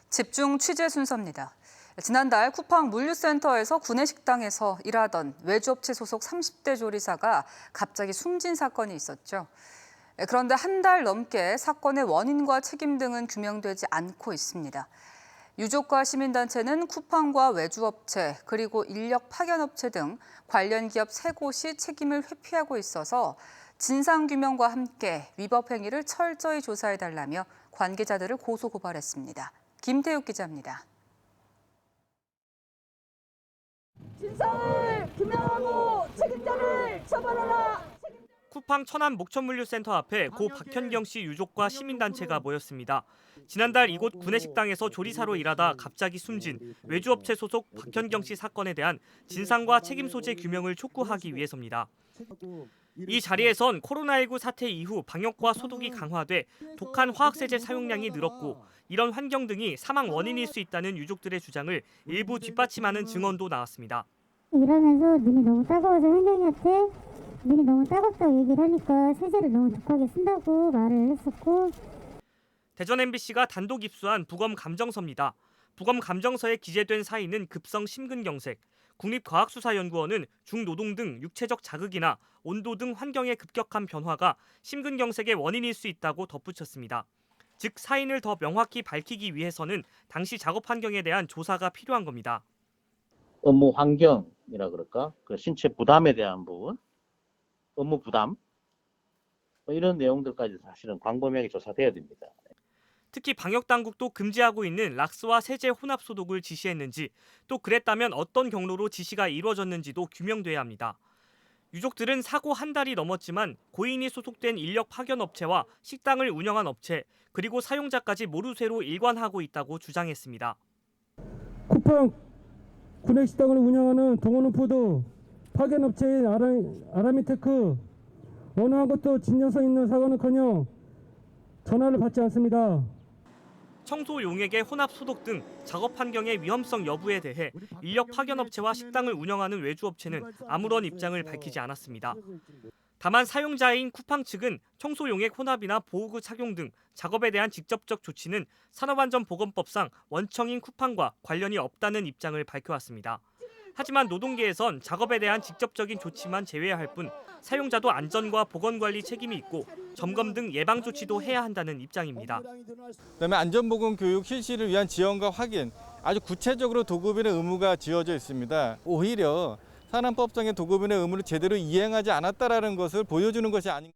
집중 취재 순서입니다. 지난달 쿠팡 물류센터에서 구내식당에서 일하던 외주업체 소속 30대 조리사가 갑자기 숨진 사건이 있었죠. 그런데 한 달 넘게 사건의 원인과 책임 등은 규명되지 않고 있습니다. 유족과 시민단체는 쿠팡과 외주업체 그리고 인력 파견업체 등 관련 기업 3곳이 책임을 회피하고 있어서 진상규명과 함께 위법 행위를 철저히 조사해달라며 관계자들을 고소고발했습니다. 김태욱 기자입니다. 진상을 규명하고 책임자를 처벌하라. 쿠팡 천안 목천물류센터 앞에 고 박현경 씨 유족과 시민단체가 모였습니다. 지난달 이곳 구내식당에서 조리사로 일하다 갑자기 숨진 외주업체 소속 박현경 씨 사건에 대한 진상과 책임 소재 규명을 촉구하기 위해서입니다. 이 자리에선 코로나19 사태 이후 방역과 소독이 강화돼 독한 화학세제 사용량이 늘었고 이런 환경 등이 사망 원인일 수 있다는 유족들의 주장을 일부 뒷받침하는 증언도 나왔습니다. 일하면서 눈이 너무 따가워서 현경이한테 눈이 너무 따갑다고 얘기를 하니까 세제를 너무 독하게 쓴다고 말을 했었고. 대전 MBC가 단독 입수한 부검 감정서입니다. 부검 감정서에 기재된 사인은 급성 심근경색, 국립과학수사연구원은 중노동 등 육체적 자극이나 온도 등 환경의 급격한 변화가 심근경색의 원인일 수 있다고 덧붙였습니다. 즉 사인을 더 명확히 밝히기 위해서는 당시 작업 환경에 대한 조사가 필요한 겁니다. 업무 환경이라 그럴까? 그 신체 부담에 대한 부분, 업무 부담 이런 내용들까지 사실은 광범위하게 조사돼야 됩니다. 특히 방역당국도 금지하고 있는 락스와 세제 혼합 소독을 지시했는지 또 그랬다면 어떤 경로로 지시가 이루어졌는지도 규명돼야 합니다. 유족들은 사고 한 달이 넘었지만 고인이 소속된 인력 파견 업체와 식당을 운영한 업체 그리고 사용자까지 모르쇠로 일관하고 있다고 주장했습니다. 쿠팡 구내식당을 운영하는 동원우푸드 파견 업체인 아라미테크 원화한 것도 진정성 있는 사과는커녕 전화를 받지 않습니다. 청소 용액의 혼합 소독 등 작업 환경의 위험성 여부에 대해 인력 파견 업체와 식당을 운영하는 외주업체는 아무런 입장을 밝히지 않았습니다. 다만 사용자인 쿠팡 측은 청소 용액 혼합이나 보호구 착용 등 작업에 대한 직접적 조치는 산업안전보건법상 원청인 쿠팡과 관련이 없다는 입장을 밝혀왔습니다. 하지만 노동계에선 작업에 대한 직접적인 조치만 제외할 뿐 사용자도 안전과 보건관리 책임이 있고 점검 등 예방 조치도 해야 한다는 입장입니다. 그다음에 안전보건 교육 실시를 위한 지원과 확인, 아주 구체적으로 도급인의 의무가 지어져 있습니다. 오히려 산안법상의 도급인의 의무를 제대로 이행하지 않았다라는 것을 보여주는 것이 아닌가.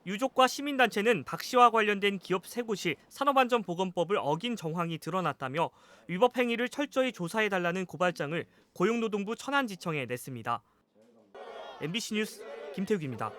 유족과 시민단체는 박 씨와 관련된 기업 3곳이 산업안전보건법을 어긴 정황이 드러났다며 위법 행위를 철저히 조사해달라는 고발장을 고용노동부 천안지청에 냈습니다. MBC 뉴스 김태욱입니다.